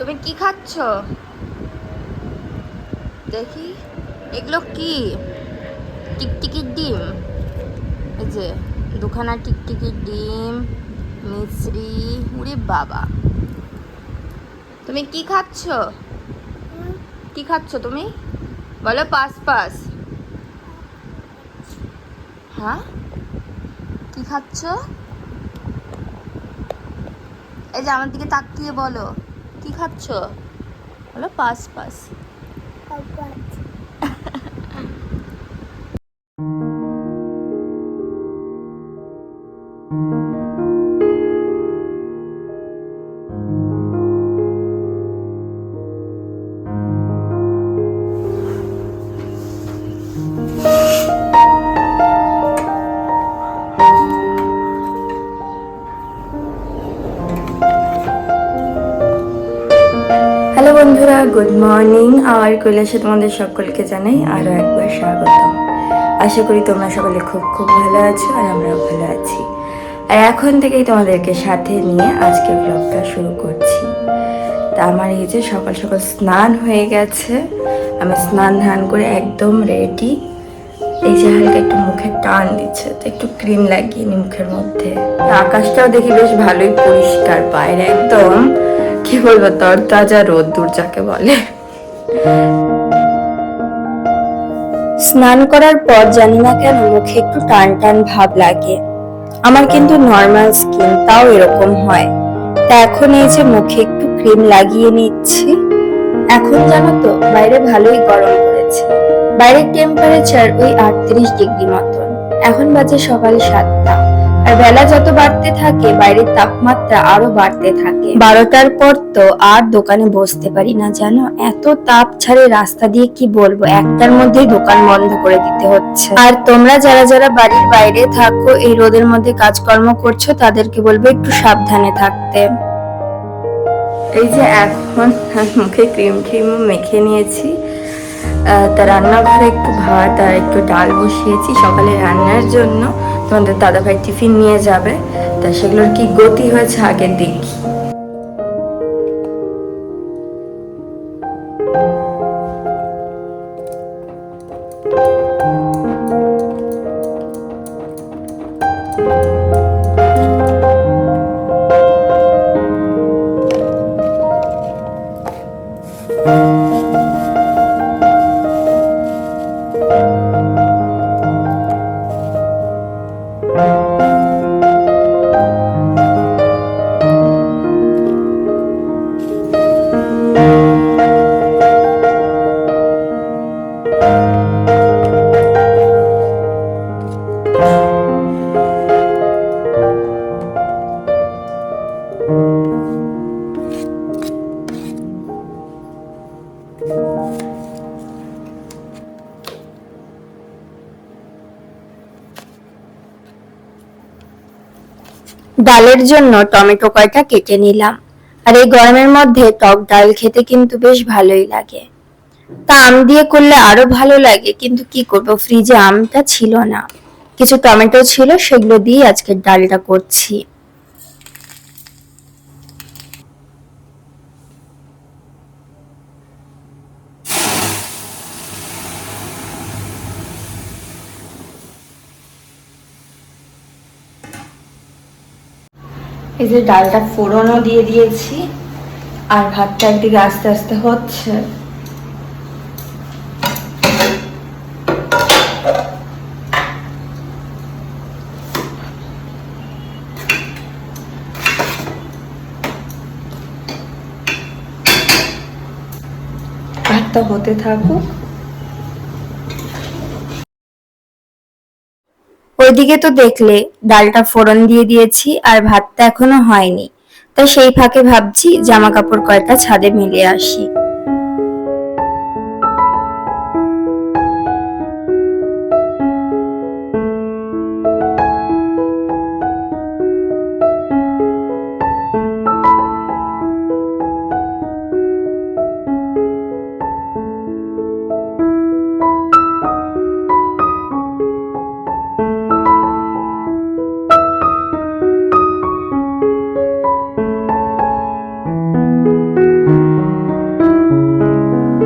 তুমি কি খাচ্ছ দেখি? এগুলো কি? টিকটিকির ডিম। এই যে দুখানা টিকটিকির ডিম, মিশ্রি। উরে বাবা, তুমি কি খাচ্ছ? কি খাচ্ছ তুমি? বলো পাস পাস। হ্যাঁ, কি খাচ্ছ? এই যে আমার দিকে তাকিয়ে বলো কি খাচ্ছ। বলো পাস পাস। হ্যালো বন্ধুরা, গুড মর্নিং। আর কৈলাসে তোমাদের সকলকে জানাই আরও একবার স্বাগত। আশা করি তোমরা সকলে খুব খুব ভালো আছো, আর আমরাও ভালো আছি। আর এখন থেকেই তোমাদেরকে সাথে নিয়ে আজকে ব্লগটা শুরু করছি। তা আমার এই যে সকাল সকাল স্নান হয়ে গেছে, আমি স্নান ধান করে একদম রেডি। এই যে হালকা একটু মুখে টান দিচ্ছে, তো একটু ক্রিম লাগিয়ে নি মুখের মধ্যে। আকাশটাও দেখি বেশ ভালোই পরিষ্কার, বাইরে একদম কি বলবো তরতাজা রোদ্দুর যাকে বলে। স্নান করার পর জানি না কেন মুখে একটু টান টান ভাব লাগে। আমার কিন্তু নর্মাল স্কিন, তাও এরকম হয়। তা এখন এই যে মুখে একটু ক্রিম লাগিয়ে নিচ্ছি। এখন জানো তো বাইরে ভালোই গরম পড়েছে। বাইরের টেম্পারেচার ওই 38 ডিগ্রি মতন। এখন বাজে সকাল 7টা। আর বেলা যত বাড়তে থাকে বাইরের তাপমাত্রা আরো বাড়তে থাকে। 12টার পর তো আর দোকানে বসতে পারি না জানো, এত তাপ ছাড়ে রাস্তা দিয়ে। কি বলবো, একটার মধ্যেই দোকান বন্ধ করে দিতে হচ্ছে। আর তোমরা যারা যারা বাড়ির বাইরে থাকো, এই রোদের মধ্যে কাজকর্ম করছো, তাদেরকে বলবো একটু সাবধানে থাকতে। এই যে এখন মুখে ক্রিম ট্রিম মেখে নিয়েছি। তা রান্নাঘরে একটু ভাত আর একটু ডাল বসিয়েছি সকালে রান্নার জন্য। তোমাদের দাদাভাই টিফিন নিয়ে যাবে, তা সেগুলোর কি গতি হয়েছে আগে দেখি। ডালের জন্য টমেটো কয়টা কেটে নিলাম। আর এই গরমের মধ্যে টক ডাল খেতে কিন্তু বেশ ভালোই লাগে। তা আম দিয়ে করলে আরো ভালো লাগে, কিন্তু কি করব, ফ্রিজে আমটা ছিল না। কিছু টমেটো ছিল, সেগুলো দিয়ে আজকে ডালটা করছি। এই যে ডালটা ফোড়নও দিয়ে দিয়েছি, আর ভাতটা একদিকে আস্তে আস্তে হচ্ছে। ভাতটা হতে থাকুক। ওইদিকে তো দেখলে ডালটা ফোড়ন দিয়ে দিয়েছি, আর ভাতটা এখনো হয়নি। তাই সেই ফাঁকে ভাবছি জামা কাপড় কয়টা ছাদে মিলিয়ে আসি।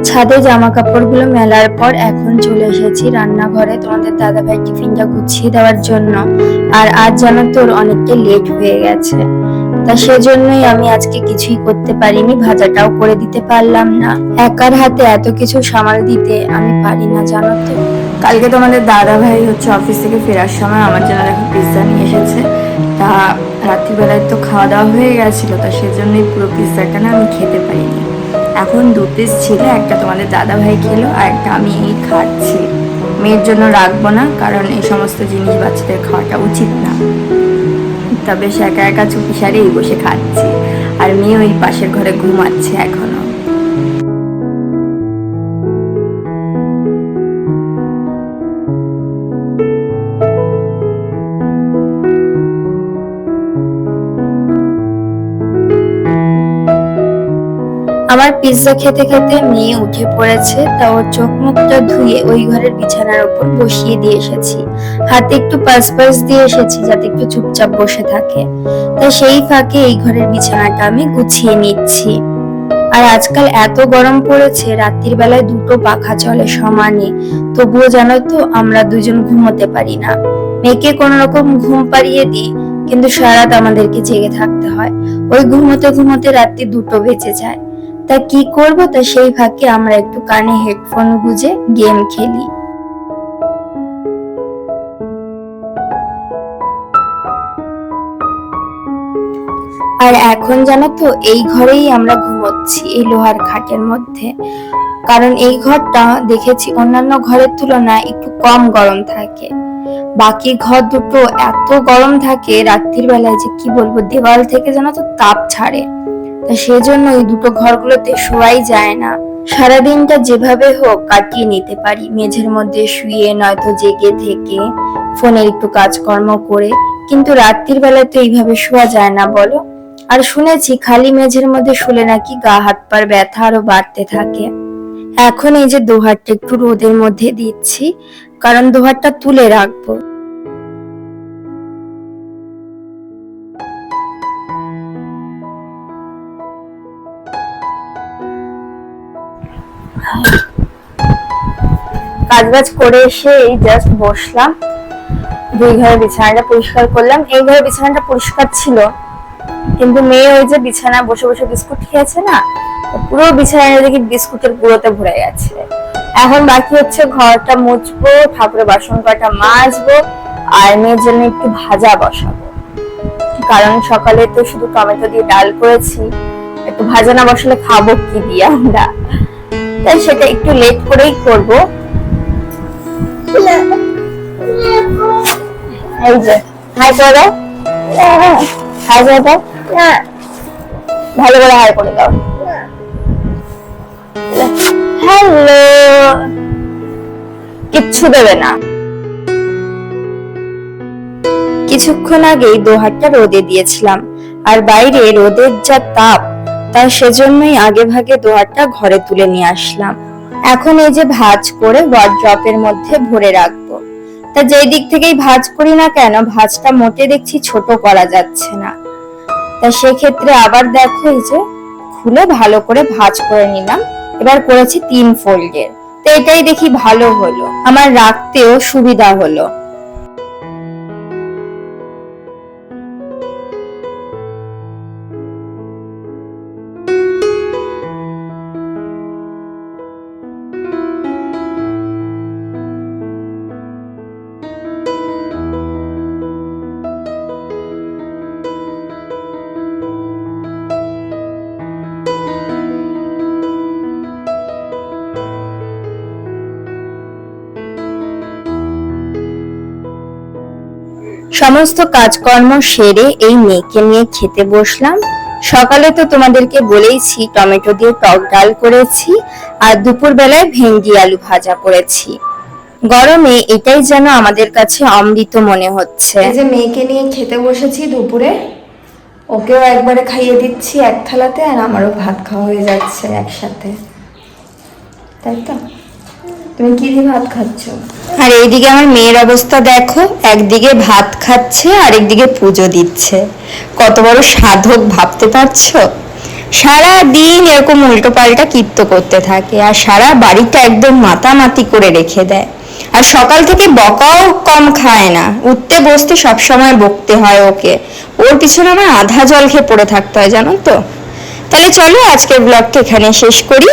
ছাদে জামা কাপড়গুলো মেলার পর এখন চলে এসেছি রান্নাঘরে তোমাদের দাদাভাই টিফিনটা গুছিয়ে দেওয়ার জন্য। আর আজ জানো তো অনেকটা লেট হয়ে গেছে, তা সেজন্যই আমি আজকে কিছুই করতে পারিনি, ভাজাটাও করে দিতে পারলাম না। একার হাতে এত কিছু সামাল দিতে আমি পারি না জানো তো। কালকে তোমাদের দাদাভাই অফিস থেকে ফেরার সময় আমার জন্য দেখো পিৎজা নিয়ে এসেছে। তা রাত্রিবেলায় তো খাওয়া দাওয়া হয়ে গেছিল, তা সেজন্যই পুরো পিৎজাটা না আমি খেতে পারিনি। এখন 2 পিস ছিল, একটা তোমাদের দাদাভাই খেলো আর একটা আমি এই খাচ্ছি। মেয়ের জন্য রাখবো না, কারণ এই সমস্ত জিনিস বাচ্চাদের খাওয়াটা উচিত না। তবে সে একা একা চুপি সারেই বসে খাচ্ছি, আর মেয়ে ওই পাশের ঘরে ঘুমাচ্ছে এখনো। আমার পিৎজা খেতে খেতে মেয়ে উঠে পড়েছে, তা ওর চোখ মুখটা ধুয়ে ওই ঘরের বিছানার উপর বসিয়ে দিয়ে এসেছি। হাতে একটু পাস দিয়ে এসেছি যাতে একটু চুপচাপ বসে থাকে। তা সেই ফাঁকে এই ঘরের বিছানাটা আমি গুছিয়ে নিচ্ছি। আর আজকাল এত গরম পড়েছে, রাত্রির বেলায় 2টো পাখা চলে সমানে, তবুও জানো তো আমরা দুজন ঘুমোতে পারি না। মেয়েকে কোনো রকম ঘুম পাড়িয়ে দিই, কিন্তু সারা রাত আমাদেরকে জেগে থাকতে হয়। ওই ঘুমোতে ঘুমোতে রাত্রি 2টো বেজে যায়। তা কি করব, তা সেই ফাঁকে আমরা একটু কানে হেডফোন গুঁজে গেম খেলি। আর এখন জানো তো এই ঘরেই আমরা ঘুমোচ্ছি, এই লোহার খাটের মধ্যে। কারণ এই ঘরটা দেখেছি অন্যান্য ঘরের তুলনায় একটু কম গরম থাকে। বাকি ঘর দুটো এত গরম থাকে রাত্রির বেলায় যে কি বলবো, দেওয়াল থেকে জানো তো তাপ ছাড়ে। তা সেজন্য এই 2টো ঘরগুলোতে শোয়াই যায় না। সারাদিনটা যেভাবে হোক কাটিয়ে নিতে পারি, মেঝের মধ্যে শুয়ে নয়তো জেগে থেকে ফোনের একটু কাজকর্ম করে, কিন্তু রাত্রির বেলায় তো এইভাবে শোয়া যায় না বলো। আর শুনেছি খালি মেঝের মধ্যে শুলে নাকি গা হাত পার ব্যথা আরো বাড়তে থাকে। এখন এই যে দোহারটা একটু রোদের মধ্যে দিচ্ছি, কারণ দোহারটা তুলে রাখবো। কাজবাজ করে এসে এই জাস্ট বসলাম, 2 ঘরের বিছানাটা পরিষ্কার করলাম। এই ঘরের বিছানাটা পরিষ্কার ছিল, কিন্তু মেয়ে ওই যে বিছানা বসে বসে বিস্কুট খেয়েছে না, পুরো বিছানায় দেখি বিস্কুটের গুঁড়োতে ভরে গেছে। এখন বাকি হচ্ছে ঘরটা মুছবো, ঠাকুরের বাসন কটা মাজবো, আর মেয়ের জন্য একটু ভাজা বসাবো। কারণ সকালে তো শুধু টমেটো দিয়ে ডাল করেছি, একটু ভাজা না বসালে খাবো কি দিয়ে আমরা, তাই সেটা একটু লেট করেই করবো। এই যে হাই করে দাও, হাই করে দাও, ভালো করে হাই করে দাও। হ্যালো, কিচ্ছু দেবে না। কিছুক্ষণ আগেই দোহারটা রোদে দিয়েছিলাম, আর বাইরে রোদের যা তাপ, তার সেজন্যই আগে ভাগে দোহারটা ঘরে তুলে নিয়ে আসলাম। এখন এই যে ভাঁজ করে ওয়ার্ড্রপের মধ্যে ভরে রাখবো। তা যেই দিক থেকেই ভাঁজ করি না কেন, ভাঁজটা মোটে দেখছি ছোট করা যাচ্ছে না। তা সেক্ষেত্রে আবার দেখো এই যে খুলে ভালো করে ভাঁজ করে নিলাম। এবার করেছি 3 ফোল্ডের, তো এটাই দেখি ভালো হলো, আমার রাখতেও সুবিধা হলো। সমস্ত কাজকর্ম সেরে এই মেয়েকে নিয়ে খেতে বসলাম। সকালে তো তোমাদেরকে বলেইছি টমেটো দিয়ে টক ডাল করেছি, আর দুপুর বেলায় ভেন্ডি আলু ভাজা করেছি। গরমে এটাই যেন আমাদের কাছে অমৃত মনে হচ্ছে। এই যে মেয়েকে নিয়ে খেতে বসেছি দুপুরে, ওকেও একবারে খাইয়ে দিচ্ছি এক থালাতে, আর আমারও ভাত খাওয়া হয়ে যাচ্ছে একসাথে, তাই তো? তুমি কি দিয়ে ভাত খাচ্ছ? আর এইদিকে আমার মেয়ের অবস্থা দেখো, একদিকে ভাত খাচ্ছে আর একদিকে পুজো দিচ্ছে। কত বড় সাধক ভাবতে পারছো? সারা দিন এরকম উল্টো পাল্টা কীর্ত করতে থাকে আর সারা বাড়িটা একদম মাতামাতি করে রেখে দেয়। আর সকাল থেকে বকাও কম খায় না, উঠতে বসতে সবসময় বকতে হয় ওকে। ওর পিছনে আমার আধা জল খেয়ে পড়ে থাকতে হয়, জানো তো। তাহলে চলো আজকের ব্লগটা এখানে শেষ করি।